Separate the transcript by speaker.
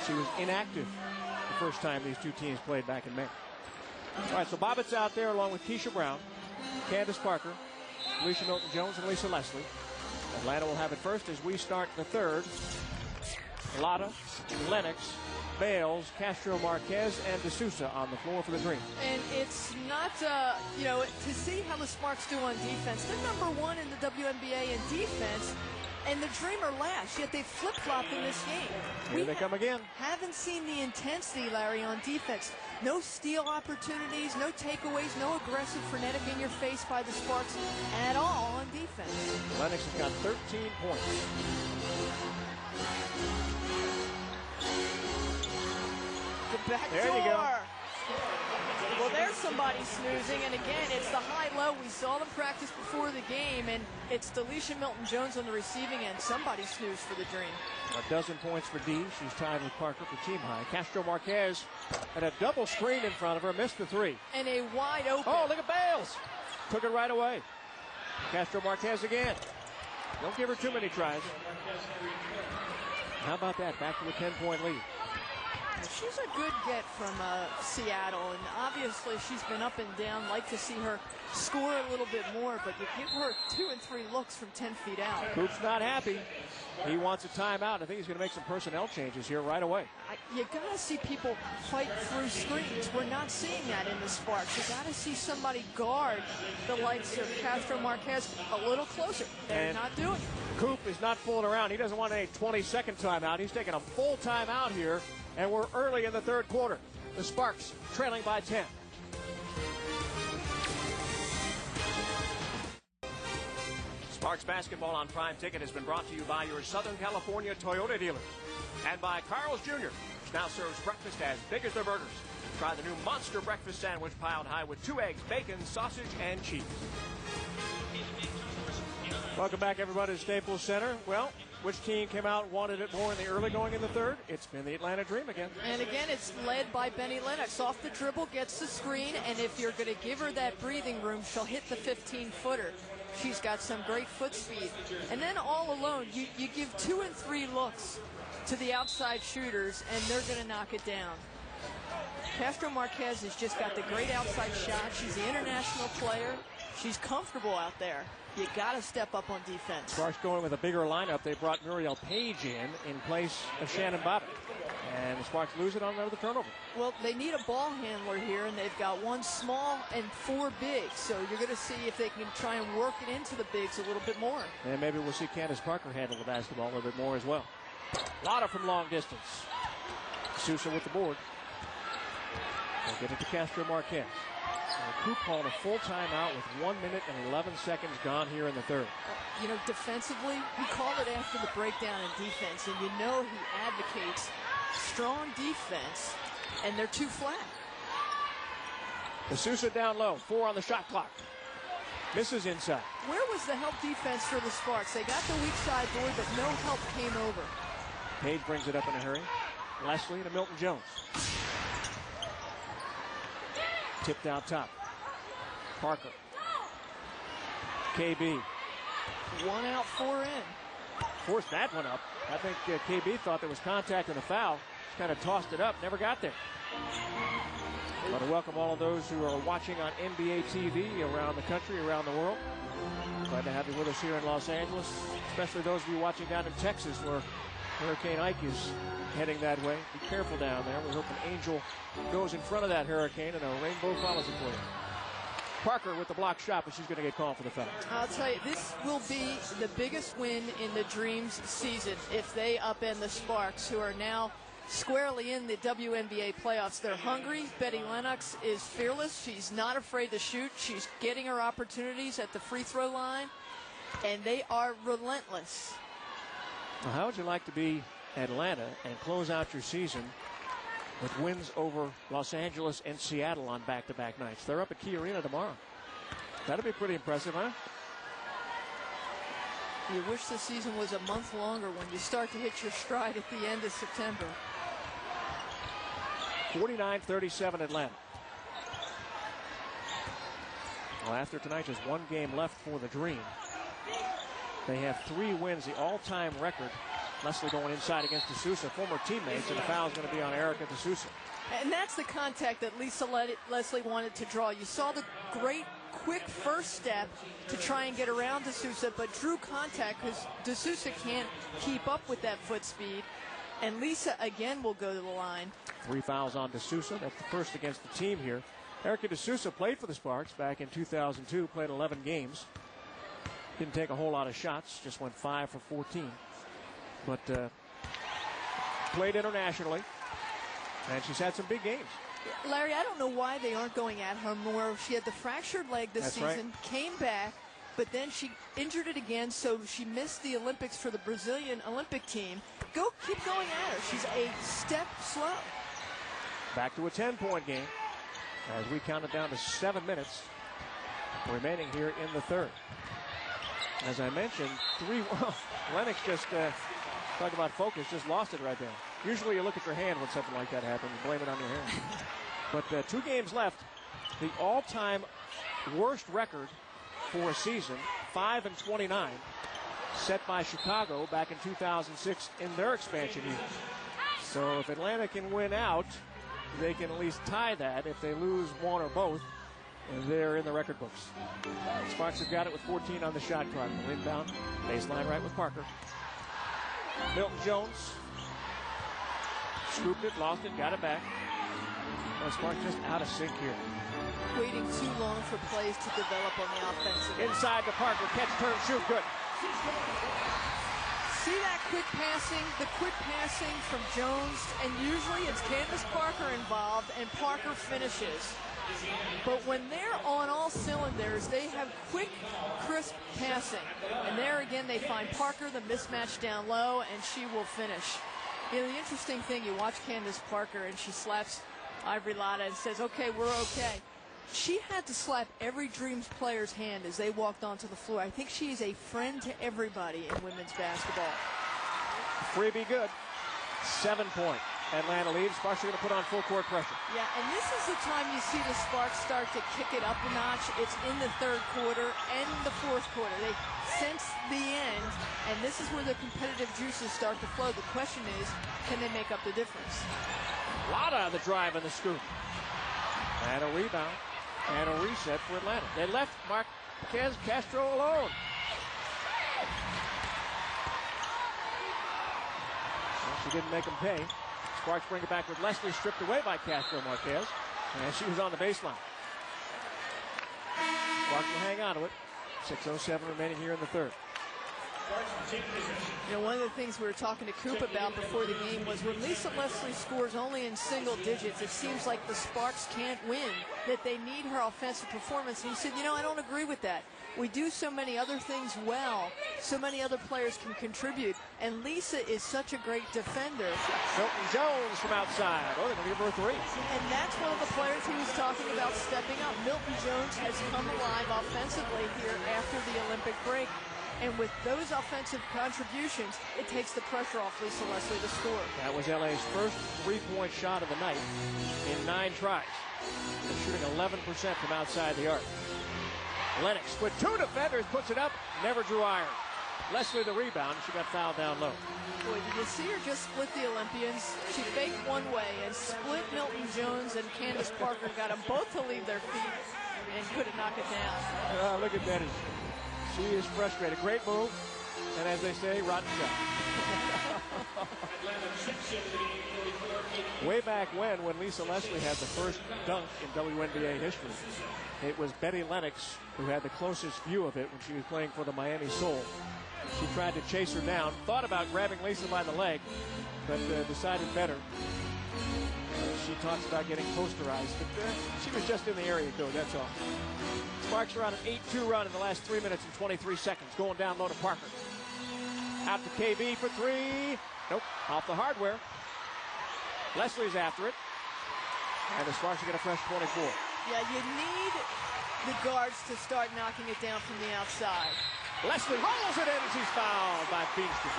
Speaker 1: She was inactive the first time these two teams played back in May. All right, so Bobbitt's out there along with Keisha Brown, Candace Parker, Alicia Milton-Jones, and Lisa Leslie. Atlanta will have it first as we start the third. Lotta, Lennox, Bales, Castro Marquez, and D'Souza on the floor for the Dream.
Speaker 2: And it's not, to see how the Sparks do on defense. They're number one in the WNBA in defense, and the Dream are last, yet they flip-flopped in this game.
Speaker 1: Here they come again.
Speaker 2: Haven't seen the intensity, Larry, on defense. No steal opportunities, no takeaways, no aggressive, frenetic in-your-face by the Sparks at all on defense.
Speaker 1: Lennox has got 13 points.
Speaker 2: The back
Speaker 1: there
Speaker 2: door.
Speaker 1: You go.
Speaker 2: Well, there's somebody snoozing, and again, it's the high-low. We saw them practice before the game, and it's Alicia Milton-Jones on the receiving end. Somebody snoozed for the Dream.
Speaker 1: A dozen points for Dee. She's tied with Parker for team high. Castro Marquez had a double screen in front of her, missed the three.
Speaker 2: And a wide open.
Speaker 1: Oh, look at Bales. Took it right away. Castro Marquez again. Don't give her too many tries. How about that? Back to a 10-point lead.
Speaker 2: She's a good get from Seattle, and obviously she's been up and down. Like to see her score a little bit more, but you give her 2 and 3 looks from 10 feet out.
Speaker 1: Coop's not happy. He wants a timeout. I think he's going to make some personnel changes here right away.
Speaker 2: You got to see people fight through screens. We're not seeing that in the Sparks. You got to see somebody guard the likes of Castro Marquez a little closer. They're not doing it.
Speaker 1: Coop is not fooling around. He doesn't want a 20-second timeout. He's taking a full timeout here. And we're early in the third quarter. The Sparks trailing by 10. Sparks basketball on Prime Ticket has been brought to you by your Southern California Toyota dealer. And by Carl's Jr., which now serves breakfast as big as their burgers. Try the new Monster Breakfast Sandwich piled high with 2 eggs, bacon, sausage, and cheese. Welcome back, everybody, to Staples Center. Well, which team came out and wanted it more in the early going in the third? It's been the Atlanta Dream again.
Speaker 2: And again, it's led by Benny Lennox. Off the dribble, gets the screen, and if you're going to give her that breathing room, she'll hit the 15-footer. She's got some great foot speed. And then all alone, you give 2 and 3 looks to the outside shooters, and they're going to knock it down. Castro Marquez has just got the great outside shot. She's the international player. She's comfortable out there. You got to step up on defense.
Speaker 1: Sparks going with a bigger lineup. They brought Muriel Page in place of Shannon Bobbitt. And the Sparks lose it on another turnover.
Speaker 2: Well, they need a ball handler here, and they've got 1 small and 4 bigs. So you're going to see if they can try and work it into the bigs a little bit more.
Speaker 1: And maybe we'll see Candace Parker handle the basketball a little bit more as well. Lotta from long distance. Sousa with the board. We'll get it to Castro Marquez. Coop calling a full timeout with 1 minute and 11 seconds gone here in the third.
Speaker 2: You know, defensively, he called it after the breakdown in defense, and you know he advocates strong defense, and they're too flat.
Speaker 1: The Sousa down low, 4 on the shot clock. Misses inside.
Speaker 2: Where was the help defense for the Sparks? They got the weak side board, but no help came over.
Speaker 1: Page brings it up in a hurry. Leslie to Milton-Jones. Tipped out top. Parker. KB.
Speaker 2: 1 out, 4 in.
Speaker 1: Forced that one up. I think KB thought there was contact and a foul. Just kind of tossed it up. Never got there. I want to welcome all of those who are watching on NBA TV around the country, around the world. Glad to have you with us here in Los Angeles, especially those of you watching down in Texas where Hurricane Ike is heading that way. Be careful down there. We hope an angel goes in front of that hurricane and a rainbow follows it for you. Parker with the block shot, but she's going to get called for the foul.
Speaker 2: I'll tell you, this will be the biggest win in the Dreams season if they upend the Sparks, who are now squarely in the WNBA playoffs. They're hungry. Betty Lennox is fearless. She's not afraid to shoot. She's getting her opportunities at the free throw line, and they are relentless.
Speaker 1: Well, how would you like to be Atlanta and close out your season with wins over Los Angeles and Seattle on back-to-back nights? They're up at Key Arena tomorrow. That'll be pretty impressive, huh?
Speaker 2: You wish the season was a month longer when you start to hit your stride at the end of September.
Speaker 1: 49-37 Atlanta. Well, after tonight, just 1 game left for the Dream. They have 3 wins, the all-time record Leslie going inside against D'Souza, former teammates, and the foul's going to be on Erica D'Souza.
Speaker 2: And that's the contact that Lisa Leslie wanted to draw. You saw the great, quick first step to try and get around D'Souza, but drew contact because D'Souza can't keep up with that foot speed. And Lisa again will go to the line.
Speaker 1: 3 fouls on D'Souza. That's the first against the team here. Erica D'Souza played for the Sparks back in 2002, played 11 games. Didn't take a whole lot of shots, just went 5 for 14. But played internationally, and she's had some big games.
Speaker 2: Larry, I don't know why they aren't going at her more. She had the fractured leg this season, came back, but then she injured it again, so she missed the Olympics for the Brazilian Olympic team. Keep going at her. She's a step slow.
Speaker 1: Back to a 10-point game as we count it down to 7 minutes remaining here in the third. As I mentioned, Lennox just, talk about focus, just lost it right there. Usually you look at your hand when something like that happens and blame it on your hand. But 2 games left. The all-time worst record for a season, 5-29, set by Chicago back in 2006 in their expansion year. So if Atlanta can win out, they can at least tie that. If they lose one or both, they're in the record books. Sparks have got it with 14 on the shot clock. Inbound, baseline right with Parker. Milton Jones scooped it, lost it, got it back. Sparks just out of sync here.
Speaker 2: Waiting too long for plays to develop on the offensive end.
Speaker 1: Inside to Parker, catch, turn, shoot, good.
Speaker 2: See that quick passing from Jones, and usually it's Candace Parker involved, and Parker finishes. But when they're on all cylinders, they have quick, crisp passing. And there again, they find Parker, the mismatch down low, and she will finish. You know, the interesting thing, you watch Candace Parker, and she slaps Ivory Latta and says, okay, we're okay. She had to slap every Dreams player's hand as they walked onto the floor. I think she is a friend to everybody in women's basketball.
Speaker 1: Freebie good. 7-point. Atlanta leads. Sparks are going to put on full court pressure.
Speaker 2: Yeah, and this is the time you see the Sparks start to kick it up a notch. It's in the third quarter and the fourth quarter. They sense the end, and this is where the competitive juices start to flow. The question is, can they make up the difference?
Speaker 1: Latta the drive and the scoop. And a rebound and a reset for Atlanta. They left Marquez Castro alone. Well, she didn't make him pay. Sparks bring it back with Leslie, stripped away by Castro Marquez. And she was on the baseline. Sparks will hang on to it. 6:07 remaining here in the third.
Speaker 2: You know, one of the things we were talking to Coop about before the game was when Lisa Leslie scores only in single digits, it seems like the Sparks can't win, that they need her offensive performance. And he said, you know, I don't agree with that. We do so many other things well, so many other players can contribute, and Lisa is such a great defender.
Speaker 1: Milton Jones from outside. Oh, they're going to give her a 3.
Speaker 2: And that's one of the players he was talking about stepping up. Milton Jones has come alive offensively here after the Olympic break. And with those offensive contributions, it takes the pressure off Lisa Leslie to score.
Speaker 1: That was LA's first 3-point shot of the night in 9 tries. They're shooting 11% from outside the arc. Lennox with 2 defenders, puts it up, never drew iron. Leslie the rebound, she got fouled down low.
Speaker 2: Boy, did you see her just split the Olympians? She faked one way and split Milton Jones and Candace Parker, got them both to leave their feet and couldn't knock it down.
Speaker 1: Look at Betty. She is frustrated. Great move, and as they say, rotten shot. Way back when Lisa Leslie had the first dunk in WNBA history, it was Betty Lennox who had the closest view of it when she was playing for the Miami Soul. She tried to chase her down, thought about grabbing Lisa by the leg, but decided better. She talks about getting posterized, but she was just in the area code, that's all. Sparks are on an 8-2 run in the last 3 minutes and 23 seconds. Going down low to Parker. Out to KB for 3. Nope, off the hardware. Leslie's after it. And the Sparks get a fresh 24.
Speaker 2: Yeah, you need the guards to start knocking it down from the outside.
Speaker 1: Leslie rolls it in as he's fouled by Beanston.